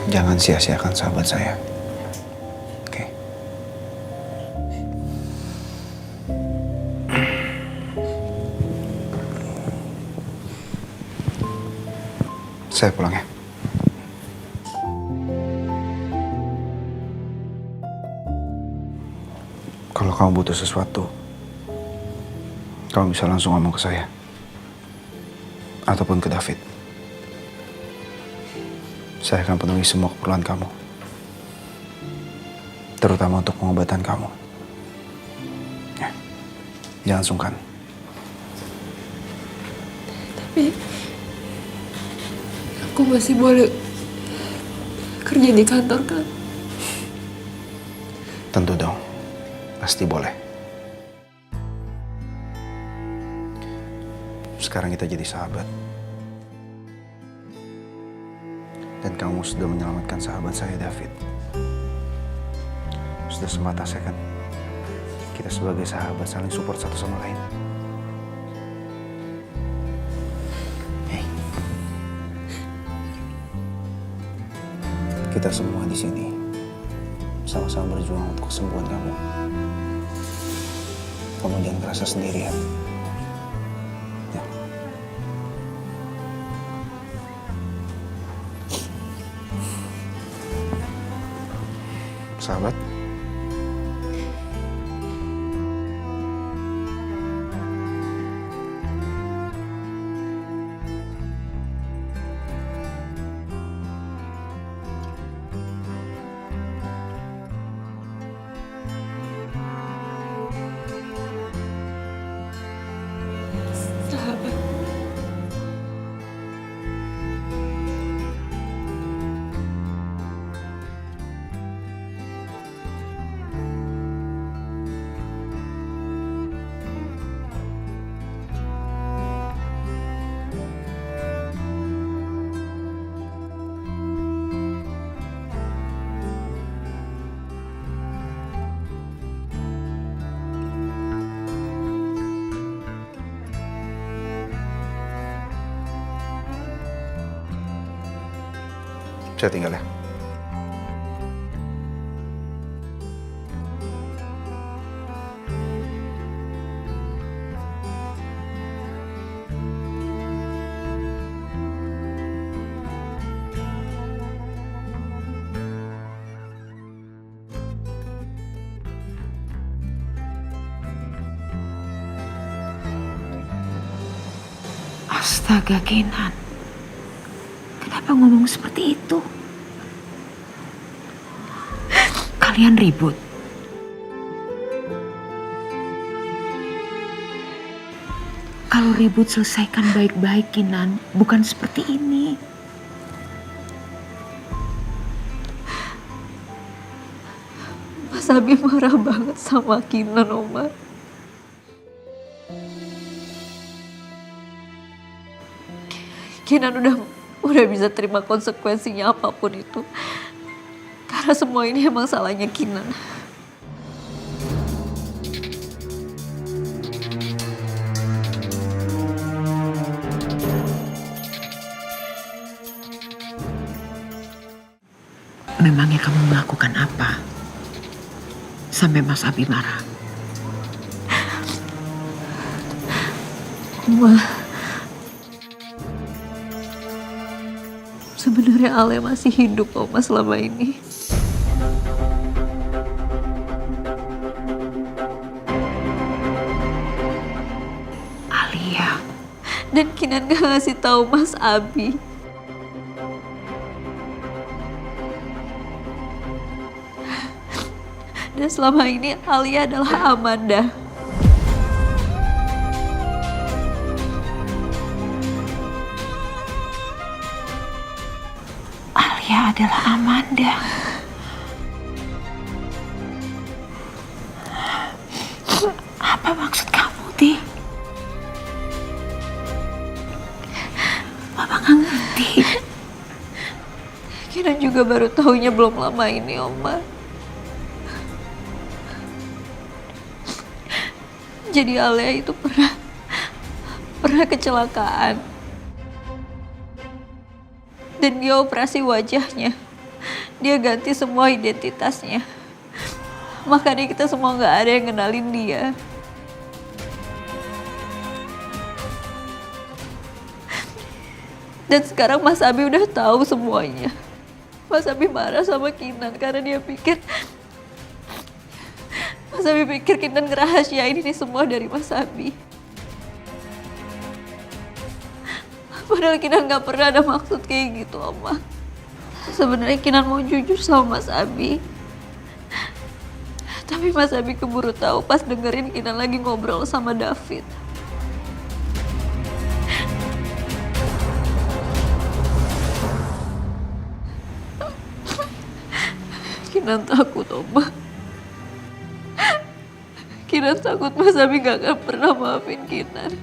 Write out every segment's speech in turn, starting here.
Jangan sia-siakan sahabat saya. Oke. Saya pulang ya. Kalau kamu butuh sesuatu, kamu bisa langsung ngomong ke saya. Ataupun ke David. Saya akan penuhi semua keperluan kamu. Terutama untuk pengobatan kamu. Ya. Jangan sungkan. Tapi aku masih boleh kerja di kantor kan? Tentu dong. Pasti boleh. Sekarang kita jadi sahabat. Dan kamu sudah menyelamatkan sahabat saya, David. Sudah sebatas ya kan? Kita sebagai sahabat saling support satu sama lain. Hey. Kita semua di sini sama-sama berjuang untuk kesembuhan kamu. Kamu jangan merasa sendirian. Ya. Sahabat. Sahabat. Saya tinggal ya. Astaga, Kenan. Kenapa ngomong seperti itu? Kalian ribut. Kalau ribut selesaikan baik-baik, Kinan. Bukan seperti ini. Mas Abi marah banget sama Kinan, Oma. Kinan udah bisa terima konsekuensinya apapun itu. Karena semua ini emang salahnya Kinan. Memangnya kamu melakukan apa? Sampai Mas Abi marah. Oma, sebenarnya Ale masih hidup, Oma, selama ini. Alia. Dan Kinan gak ngasih tahu Mas Abi. Dan selama ini Alia adalah Amanda. Alia adalah Amanda. Apa maksud kamu, Ti? Mama gak ngerti. Kinan juga baru tahunya belum lama ini, Oma. Jadi Alia itu pernah kecelakaan. Dan dia operasi wajahnya. dia ganti semua identitasnya. Makanya kita semua nggak ada yang kenalin dia. Dan sekarang Mas Abi udah tahu semuanya. Mas Abi marah sama Kinan karena dia pikir Mas Abi pikir Kinan ngerahasiain ini semua dari Mas Abi. Padahal Kinan gak pernah ada maksud kayak gitu, Oma. Sebenarnya Kinan mau jujur sama Mas Abi. Tapi Mas Abi keburu tahu pas dengerin Kinan lagi ngobrol sama David. Kinan takut, Oma. Kinan takut Mas Abi gak akan pernah maafin Kinan.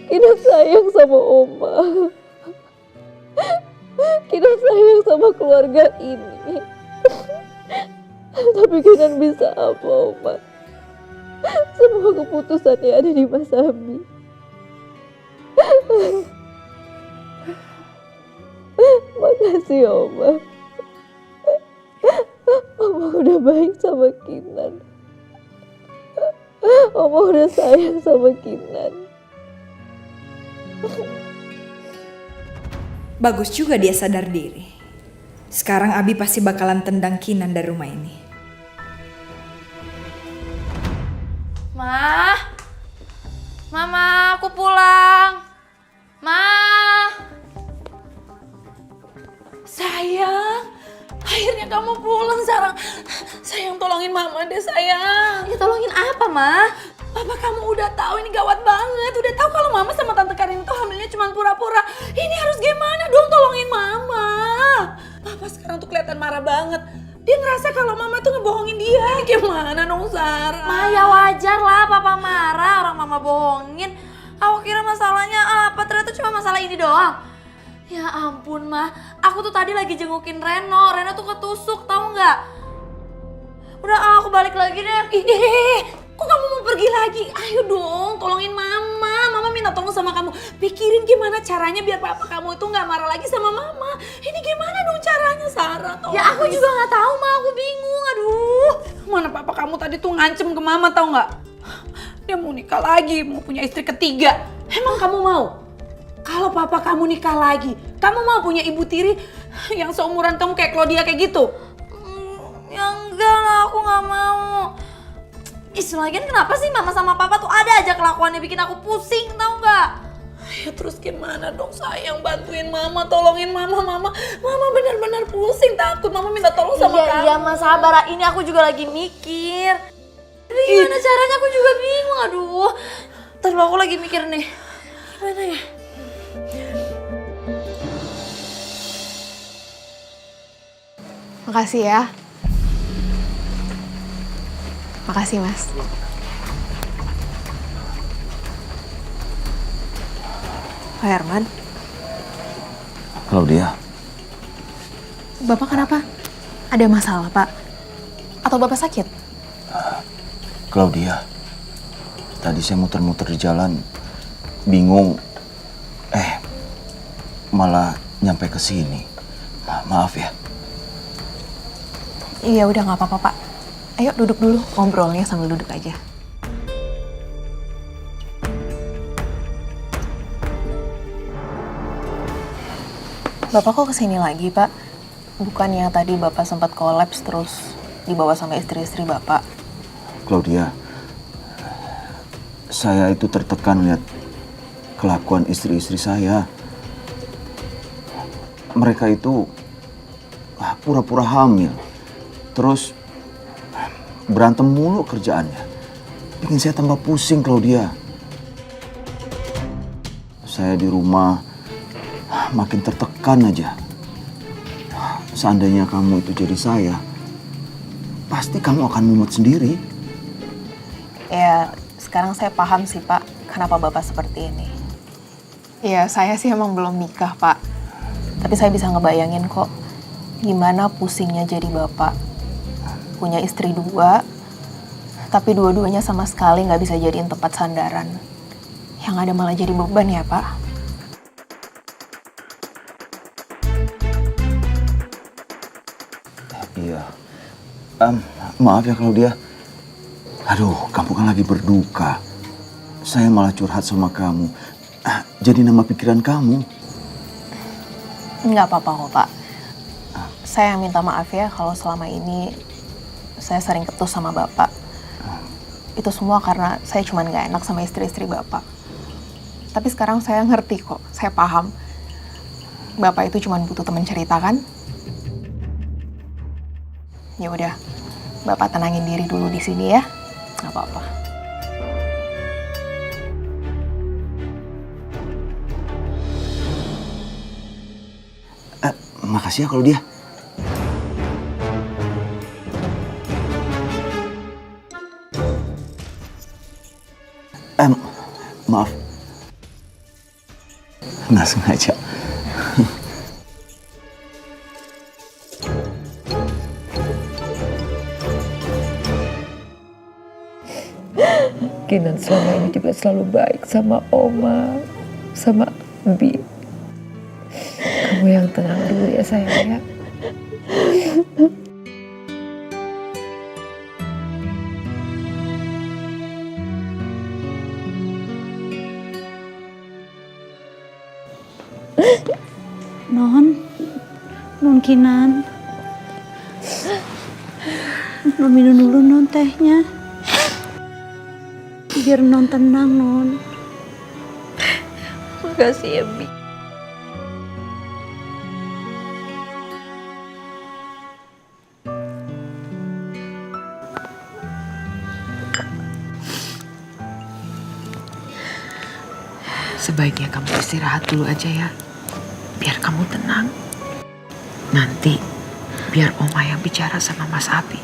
Kinan sayang sama Oma. Kinan sayang sama keluarga ini. Tapi Kinan bisa apa, Oma? Semua keputusannya ada di Mas Abi. Makasih, Oma. Oma udah baik sama Kinan. Oma udah sayang sama Kinan. Bagus juga dia sadar diri. Sekarang Abi pasti bakalan tendang Kinan dari rumah ini. Mama, aku pulang. Ma. Sayang, akhirnya kamu pulang sekarang. Sayang, tolongin mama deh sayang. Ya tolongin apa, Ma? Papa kamu udah tahu ini gawat banget. Udah tahu kalau mama sama tante Karin itu hamilnya cuma pura-pura. Ini harus gimana dong, tolongin mama. Papa sekarang tuh kelihatan marah banget. Dia ngerasa kalau mama tuh ngebohongin dia. Ini gimana dong, Sarah? Ma, ya wajar lah papa marah orang mama bohongin. Aku kira masalahnya apa, ternyata cuma masalah ini doang. Ya ampun, Ma. Aku tuh tadi lagi jengukin Reno. Reno tuh ketusuk, tahu nggak? Udah, aku balik lagi deh. Kok kamu mau pergi lagi? Ayo dong, tolongin mama. Mama minta tolong sama kamu. Pikirin gimana caranya biar papa kamu itu nggak marah lagi sama mama. Ini gimana dong caranya, Sarah? Tolong. Ya aku juga nggak tahu, Ma. Aku bingung. Aduh. Mana papa kamu tadi tuh ngancem ke mama, tahu nggak? Dia mau nikah lagi, mau punya istri ketiga. Emang kamu mau? Kalau papa kamu nikah lagi, kamu mau punya ibu tiri yang seumuran kamu kayak Claudia kayak gitu? Ya enggak lah, aku nggak mau. Lagian kenapa sih mama sama papa tuh ada aja kelakuannya bikin aku pusing, tahu nggak? Ya terus gimana dong sayang, bantuin mama, tolongin mama. Mama benar-benar pusing, takut mama minta tolong sama kamu. Iya Mas, sabar, ini aku juga lagi mikir. Tapi gimana caranya aku juga bingung, aduh. Terus aku lagi mikir nih, gimana ya? Makasih ya. Makasih, Mas. Pak Herman. Claudia. Bapak kenapa? Ada masalah, Pak? Atau Bapak sakit? Claudia. Tadi saya muter-muter di jalan. Bingung. Malah nyampe ke sini. Maaf ya. Iya, udah nggak apa-apa, Pak. Ayo duduk dulu, ngobrolnya sambil duduk aja. Bapak kok kesini lagi, Pak? Bukannya tadi Bapak sempat kolaps terus dibawa sama istri-istri Bapak? Claudia, saya itu tertekan lihat kelakuan istri-istri saya. Mereka itu pura-pura hamil. Terus berantem mulu kerjaannya. Bikin saya tambah pusing, Claudia. Saya di rumah makin tertekan aja. Seandainya kamu itu jadi saya, pasti kamu akan mumet sendiri. Ya, sekarang saya paham sih, Pak, kenapa Bapak seperti ini. Ya, saya sih emang belum nikah, Pak. Tapi saya bisa ngebayangin kok gimana pusingnya jadi Bapak. Punya istri 2, Tapi dua-duanya sama sekali nggak bisa jadiin tempat sandaran. Yang ada malah jadi beban ya, Pak. Iya. Maaf ya Claudia. Aduh, kamu kan lagi berduka. Saya malah curhat sama kamu. Jadi nama pikiran kamu. Nggak apa-apa kok, Pak. Saya yang minta maaf ya kalau selama ini saya sering ketus sama Bapak. Itu semua karena saya cuma nggak enak sama istri-istri Bapak. Tapi sekarang saya ngerti kok, saya paham. Bapak itu cuma butuh teman cerita kan? Ya udah, Bapak tenangin diri dulu di sini ya. Nggak apa-apa. Makasih ya Claudia. Maaf. Nggak sengaja. Kinan selama ini juga selalu baik sama Oma, sama Bi. Kamu yang tenang dulu ya sayang ya. Non Kinan. Non minum dulu non tehnya. Biar non tenang non. Makasih ya, Bi. Sebaiknya kamu istirahat dulu aja ya. Biar kamu tenang. Nanti biar Oma yang bicara sama Mas Abi.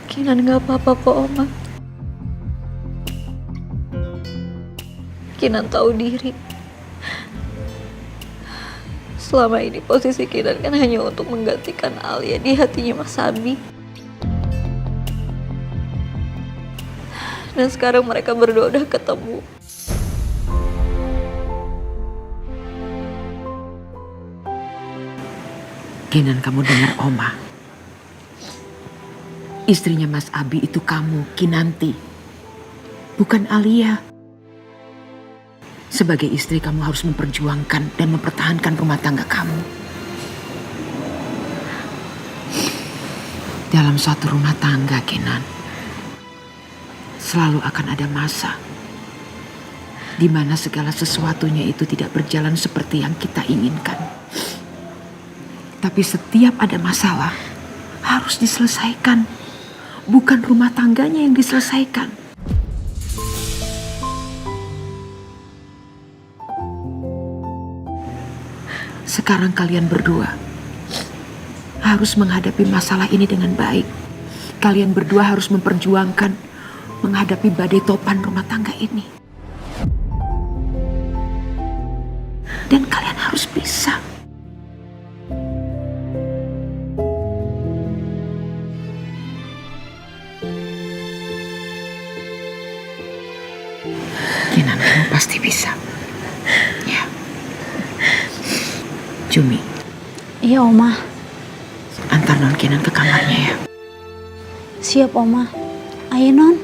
Kinan gak apa-apa kok, Oma. Kinan tahu diri. Selama ini posisi Kinan kan hanya untuk menggantikan Alia di hatinya Mas Abi. Dan sekarang mereka berdua udah ketemu. Kinan, kamu dengar Oma. Istrinya Mas Abi itu kamu, Kinanti. Bukan Alia. Sebagai istri kamu harus memperjuangkan dan mempertahankan rumah tangga kamu. Dalam suatu rumah tangga, Kinan, selalu akan ada masa di mana segala sesuatunya itu tidak berjalan seperti yang kita inginkan. Tapi setiap ada masalah harus diselesaikan. Bukan rumah tangganya yang diselesaikan. Sekarang kalian berdua harus menghadapi masalah ini dengan baik. Kalian berdua harus memperjuangkan menghadapi badai topan rumah tangga ini. Dan kalian harus bisa. Kinan, kamu pasti bisa. Ya. Jumi. Iya Oma. Antar Non Kinan ke kamarnya ya. Siap Oma. Ayo non.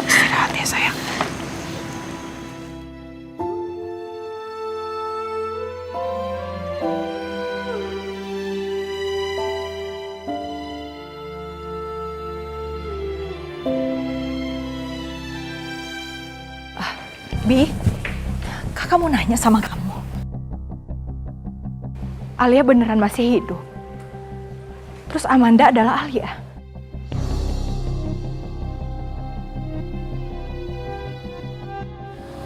Istirahat ya sayang. Bi, kakak mau nanya sama kamu. Alia beneran masih hidup? Terus Amanda adalah Alia?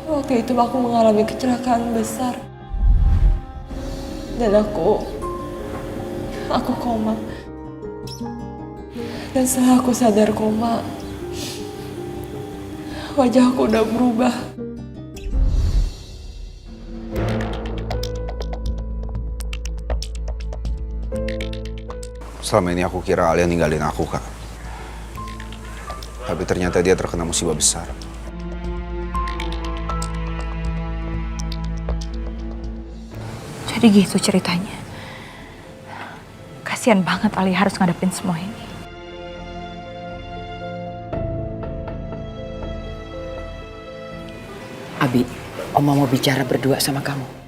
Waktu itu aku mengalami kecelakaan besar. Dan aku koma. Dan setelah aku sadar koma, wajahku udah berubah. Selama ini aku kira Alia ninggalin aku, Kak. Tapi ternyata dia terkena musibah besar. Jadi gitu ceritanya. Kasian banget Ali harus ngadepin semua ini. Abi, Oma mau bicara berdua sama kamu.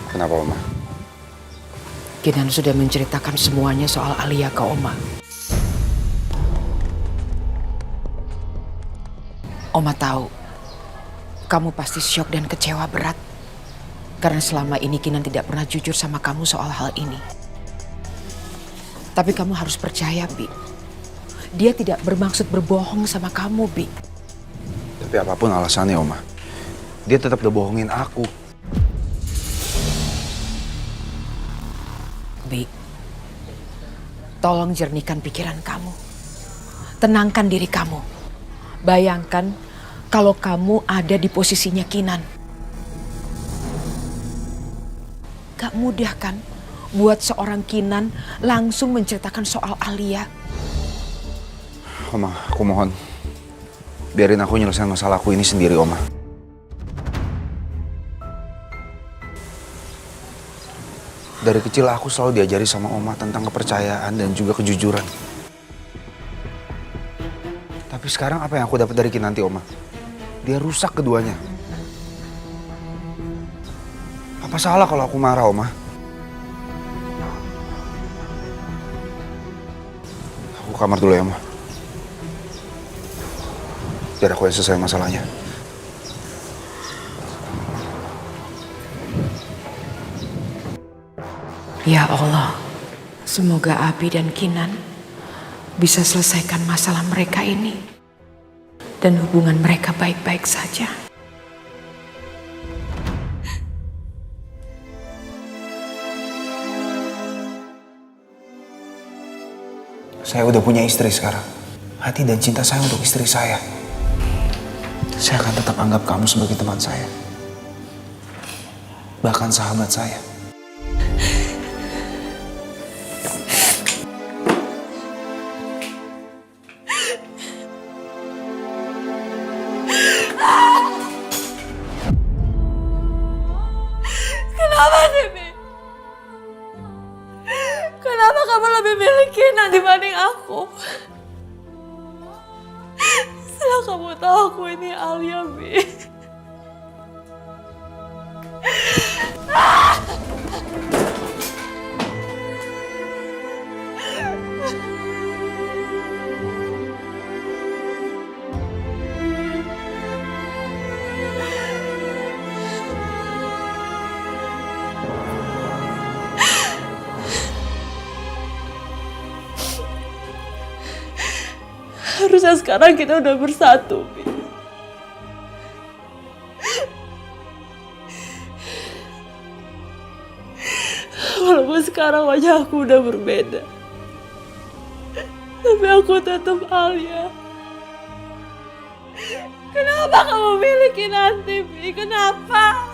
Kenapa, Oma? Kinan sudah menceritakan semuanya soal Alia ke Oma. Oma tahu, kamu pasti syok dan kecewa berat. Karena selama ini Kinan tidak pernah jujur sama kamu soal hal ini. Tapi kamu harus percaya, Bi. Dia tidak bermaksud berbohong sama kamu, Bi. Tapi apapun alasannya, Oma, dia tetap udah bohongin aku. Bi, tolong jernihkan pikiran kamu. Tenangkan diri kamu. Bayangkan kalau kamu ada di posisinya Kinan. Gak mudah kan buat seorang Kinan langsung menceritakan soal Alia. Oma, aku mohon. Biarin aku nyelesain masalahku ini sendiri, Oma. Dari kecil aku selalu diajari sama Oma tentang kepercayaan dan juga kejujuran. Tapi sekarang apa yang aku dapat dari Kinanti, Oma? Dia rusak keduanya. Apa salah kalau aku marah, Oma? Aku ke kamar dulu ya, Oma. Biar aku yang selesai masalahnya. Ya Allah, semoga Abi dan Kinan bisa selesaikan masalah mereka ini. Dan hubungan mereka baik-baik saja. Saya udah punya istri sekarang. Hati dan cinta saya untuk istri saya. Saya akan tetap anggap kamu sebagai teman saya. Bahkan sahabat saya. Kenapa sih, Bi? Kenapa kamu lebih milih Kinan dibanding aku? Setelah kamu tahu aku ini Alia, Bi. Harusnya sekarang kita udah bersatu, Bi. Walaupun sekarang wajah aku udah berbeda. Tapi aku tetap Alia. Kenapa kamu miliki nanti, Bi? Kenapa?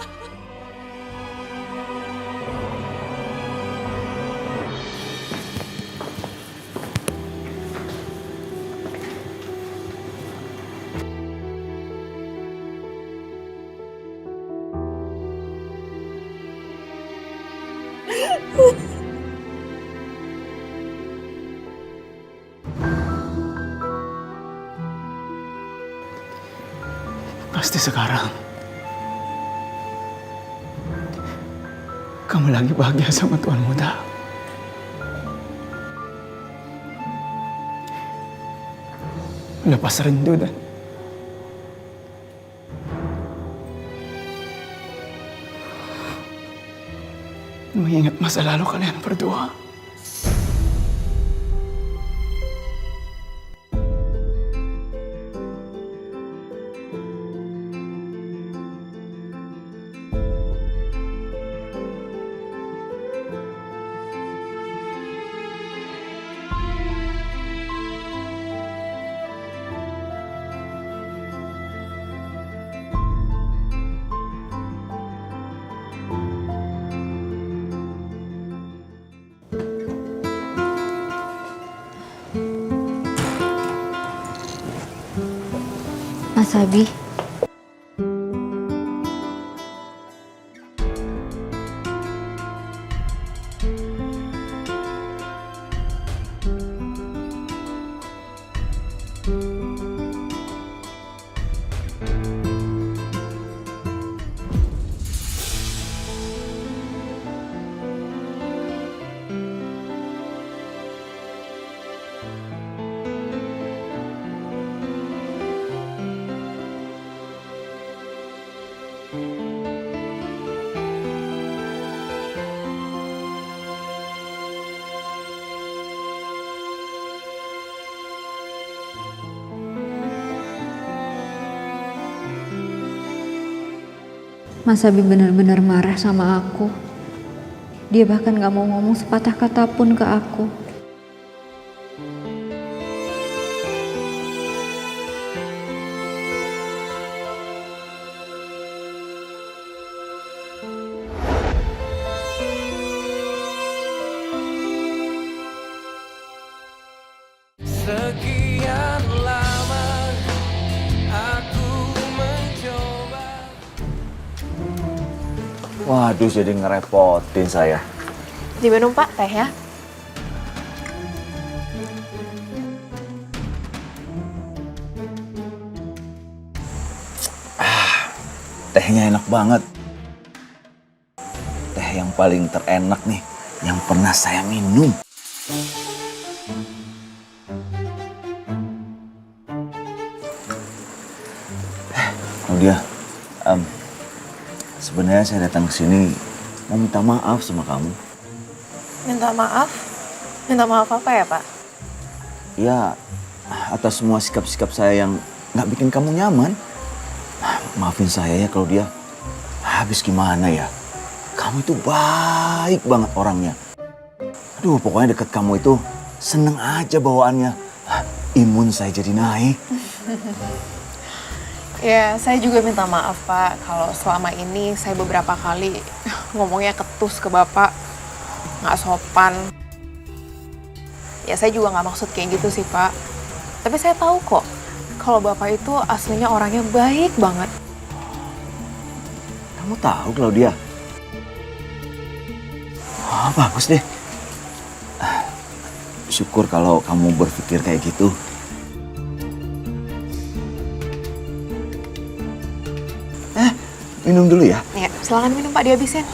Pasti sekarang kamu lagi bahagia sama tuan muda. Lepas rindu dan mengingat masa lalu kalian berdua. Mas Abi. Mas Abi benar-benar marah sama aku. Dia bahkan gak mau ngomong sepatah kata pun ke aku. Sekian lama aku mencoba. Waduh, jadi ngerepotin saya. Diminum Pak teh ya? Tehnya enak banget. Teh yang paling terenak nih, yang pernah saya minum. Claudia, sebenarnya saya datang ke sini mau minta maaf sama kamu. Minta maaf? Minta maaf apa ya Pak? Ya, atas semua sikap-sikap saya yang nggak bikin kamu nyaman. Maafin saya ya Claudia. Habis gimana ya? Kamu itu baik banget orangnya. Aduh, pokoknya deket kamu itu seneng aja bawaannya. Imun saya jadi naik. Ya, saya juga minta maaf Pak kalau selama ini saya beberapa kali ngomongnya ketus ke Bapak. Nggak sopan. Ya, saya juga nggak maksud kayak gitu sih Pak. Tapi saya tahu kok kalau Bapak itu aslinya orangnya baik banget. Kamu tahu Claudia? Oh, bagus deh. Syukur kalau kamu berpikir kayak gitu. Minum dulu ya. Ya, silakan minum Pak, dihabisin.